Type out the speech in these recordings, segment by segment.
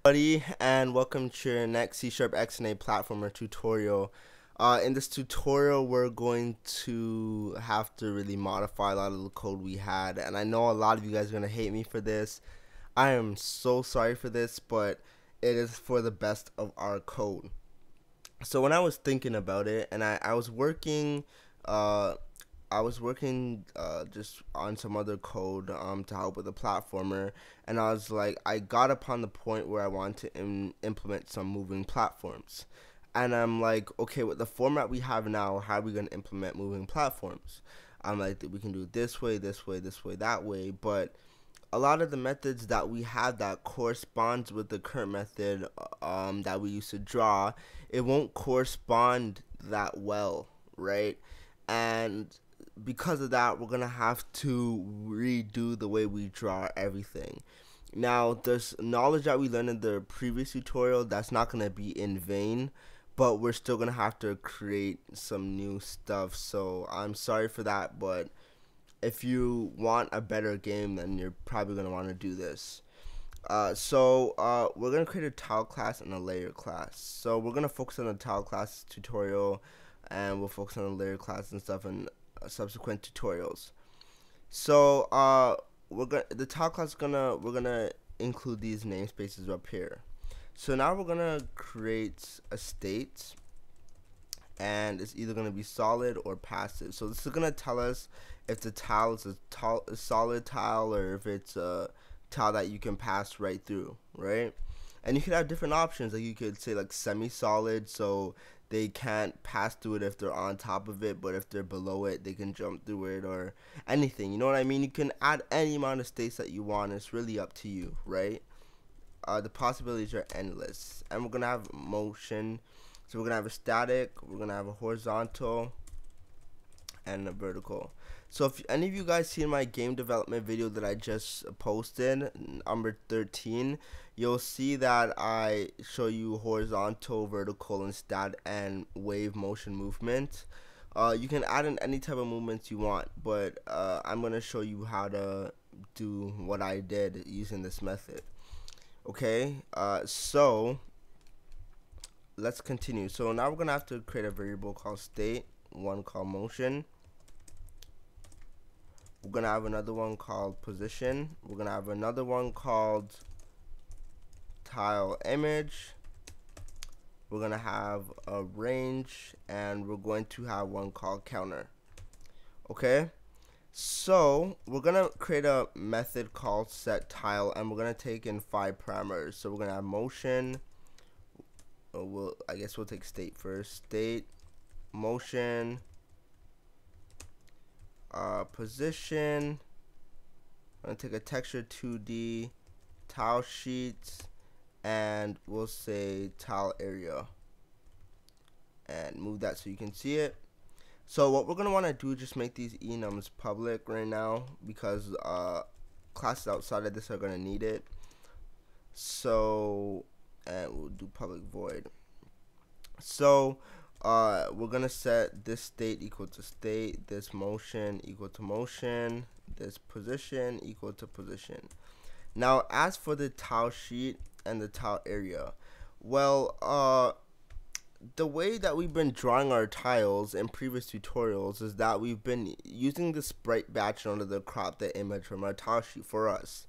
Buddy, and welcome to your next C# XNA platformer tutorial. In this tutorial, we're going to have to really modify a lot of the code we had, and I know a lot of you guys are going to hate me for this. I am so sorry for this, but it is for the best of our code. So when I was thinking about it, and I was working, just on some other code to help with the platformer, and I was like, I got upon the point where I want to implement some moving platforms, and I'm like, okay, with the format we have now, how are we gonna implement moving platforms? I'm like, we can do it this way, this way, this way, that way, but a lot of the methods that we have that corresponds with the current method that we used to draw, it won't correspond that well, right? And because of that, we're gonna have to redo the way we draw everything. Now, there's knowledge that we learned in the previous tutorial that's not gonna be in vain, but we're still gonna have to create some new stuff. So I'm sorry for that, but if you want a better game, then you're probably gonna want to do this. We're gonna create a tile class and a layer class. So we're gonna focus on the tile class tutorial, and we'll focus on the layer class and stuff in subsequent tutorials. So the tile class we're gonna include these namespaces up here. So now we're gonna create a state, and it's either gonna be solid or passive. So this is gonna tell us if the tile is a solid tile, or if it's a tile that you can pass right through, right? And you could have different options. Like you could say like semi-solid, so they can't pass through it if they're on top of it, but if they're below it, they can jump through it, or anything. You know what I mean? You can add any amount of states that you want. It's really up to you, right? The possibilities are endless. And we're gonna have motion. So we're gonna have a static, we're gonna have a horizontal, and a vertical. So if any of you guys seen my game development video that I just posted, number 13, you'll see that I show you horizontal, vertical, and and wave motion movement. You can add in any type of movements you want, but I'm gonna show you how to do what I did using this method. Okay, so let's continue. So now we're gonna have to create a variable called state, one called motion. We're gonna have another one called position. We're gonna have another one called tile image. We're gonna have a range, and we're going to have one called counter. Okay, so we're gonna create a method called set tile, and we're gonna take in 5 parameters. So we're gonna have motion. I guess we'll take state first. State, motion, position. I'm gonna take a texture 2D, tile sheets, and we'll say tile area, and move that so you can see it. So what we're gonna want to do is just make these enums public right now, because classes outside of this are gonna need it. So, and we'll do public void. So we're gonna set this state equal to state, this motion equal to motion, this position equal to position. Now as for the tile sheet and the tile area, well, the way that we've been drawing our tiles in previous tutorials is that we've been using the sprite batch in order to crop the image from our tile sheet for us.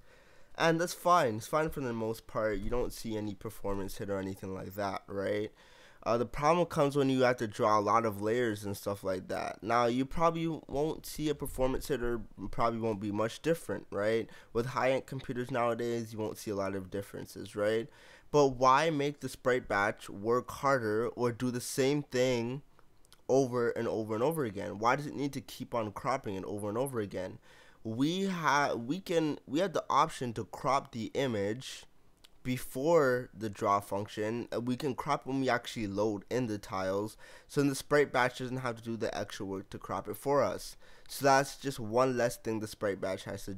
And that's fine. It's fine for the most part. You don't see any performance hit or anything like that, right? The problem comes when you have to draw a lot of layers and stuff like that. Now, you probably won't see a performance hit, or probably won't be much different, right? With high-end computers nowadays, you won't see a lot of differences, right? But why make the sprite batch work harder or do the same thing over and over and over again? Why does it need to keep on cropping it over and over again? We have the option to crop the image before the draw function. We can crop when we actually load in the tiles, so then the sprite batch doesn't have to do the extra work to crop it for us. So that's just one less thing the sprite batch has to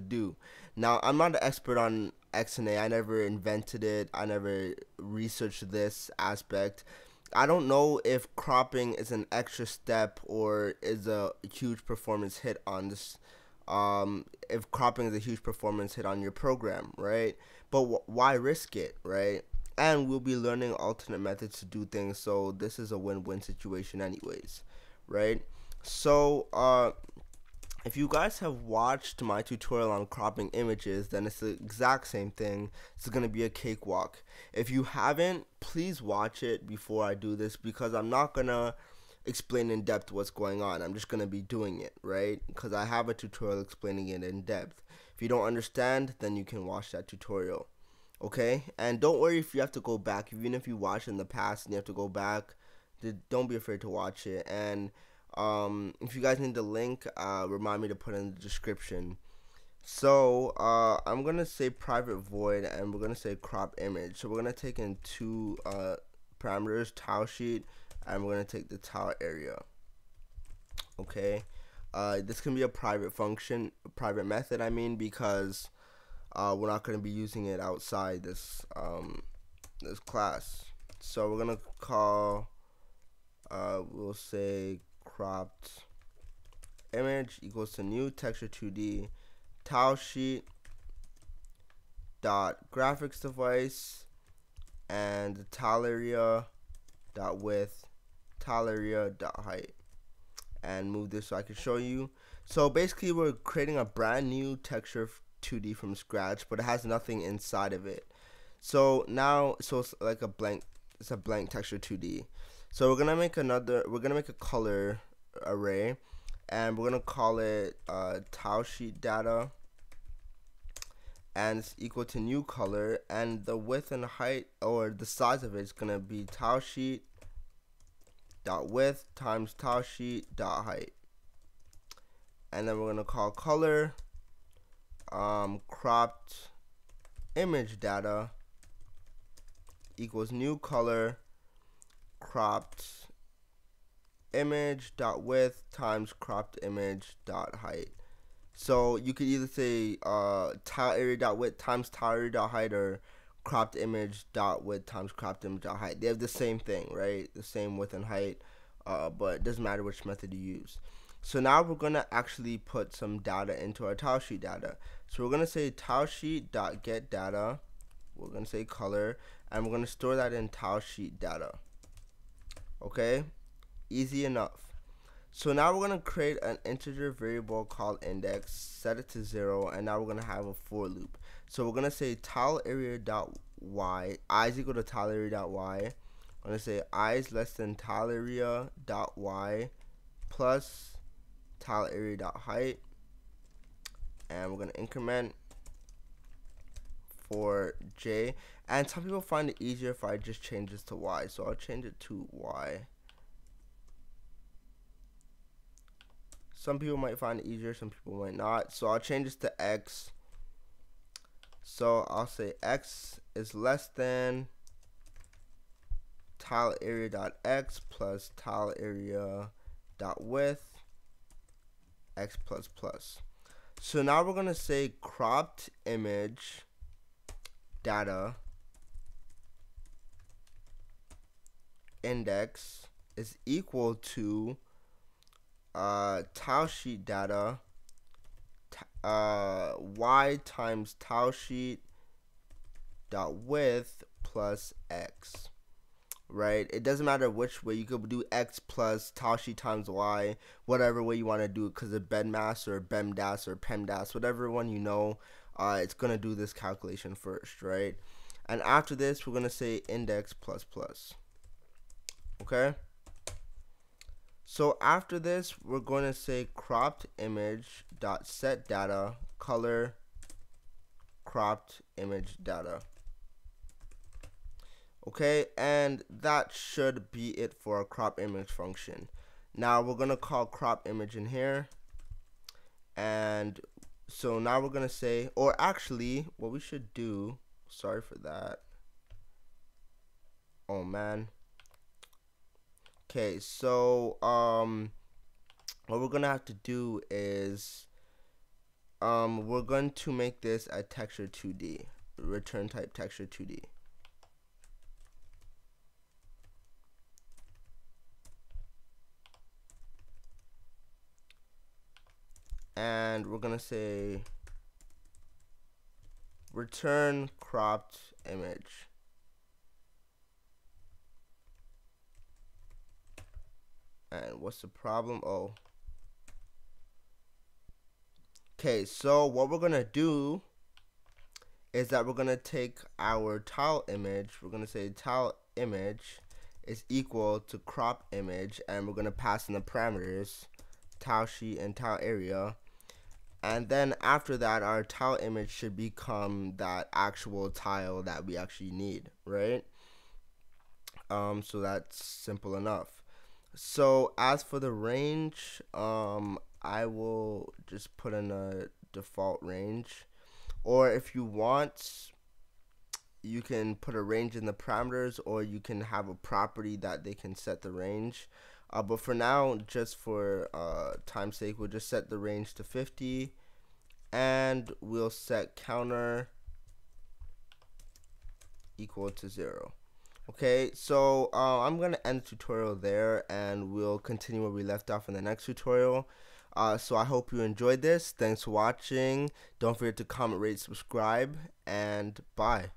do. Now, I'm not an expert on XNA. I never invented it. I never researched this aspect. I don't know if cropping is an extra step or is a huge performance hit on this. if cropping is a huge performance hit on your program, right? But why risk it, right? And we'll be learning alternate methods to do things, so this is a win-win situation anyways, right? So if you guys have watched my tutorial on cropping images, then it's the exact same thing. It's going to be a cakewalk. If you haven't, please watch it before I do this, because I'm not going to explain in depth what's going on. I'm just going to be doing it, right? Because I have a tutorial explaining it in depth. If you don't understand, then you can watch that tutorial. Okay? And don't worry if you have to go back. Even if you watched in the past and you have to go back, don't be afraid to watch it. And if you guys need the link, remind me to put in the description. So I'm gonna say private void, and we're gonna say crop image. So we're gonna take in two parameters, tile sheet, and we're gonna take the tile area. Okay, this can be a private function, private method. I mean, because we're not gonna be using it outside this this class. So we're gonna call, we'll say cropped image equals to new texture 2D tile sheet dot graphics device and the tile area dot width, tile area dot height, and move this so I can show you. So basically we're creating a brand new texture 2D from scratch, but it has nothing inside of it. So now, so it's like a blank, it's a blank texture 2D. So we're gonna make a color array, and we're gonna call it tile sheet data, and it's equal to new color, and the width and height, or the size of it, is gonna be tile sheet dot width times tile sheet dot height. And then we're gonna call color cropped image data equals new color cropped image dot width times cropped image dot height. So you could either say tile area dot width times tile area dot height, or cropped image dot width times cropped image dot height. They have the same thing, right? The same width and height, but it doesn't matter which method you use. So now we're gonna actually put some data into our tile sheet data. So we're gonna say tile sheet dot get data. We're gonna say color, and we're gonna store that in tile sheet data. Okay, easy enough. So now we're gonna create an integer variable called index, set it to 0, and now we're gonna have a for loop. So we're gonna say tile area dot y, I is equal to tile area dot y. I'm gonna say I is less than tile area dot y plus tile area dot height, and we're gonna increment for j. And some people find it easier if I just change this to y, so I'll change it to y. Some people might find it easier, some people might not. So I'll change this to x. So I'll say x is less than tile area dot x plus tile area dot width x plus plus. So now we're gonna say cropped image data index is equal to tile sheet data y times tile sheet dot width plus x. Right? It doesn't matter which way. You could do x plus tile sheet times y, whatever way you want to do it, because of BEDMAS or BEMDAS or PEMDAS, whatever one you know, it's gonna do this calculation first, right? And after this, we're gonna say index plus plus. Okay. So after this, we're going to say cropped image dot set data color cropped image data. Okay, and that should be it for our crop image function. Now we're gonna call crop image in here, and so now we're gonna say, or actually what we should do, sorry for that, oh man. Okay, so what we're gonna have to do is we're going to make this a texture 2D, return type texture 2D. And we're gonna say return cropped image. And what's the problem? Oh. Okay, so what we're gonna do is that we're gonna take our tile image, we're gonna say tile image is equal to crop image, and we're gonna pass in the parameters tile sheet and tile area. And then after that, our tile image should become that actual tile that we actually need, right? So that's simple enough. So as for the range, I will just put in a default range, or if you want, you can put a range in the parameters, or you can have a property that they can set the range. But for now, just for time's sake, we'll just set the range to 50, and we'll set counter equal to 0. Okay, so I'm going to end the tutorial there, and we'll continue where we left off in the next tutorial. So I hope you enjoyed this. Thanks for watching. Don't forget to comment, rate, subscribe, and bye.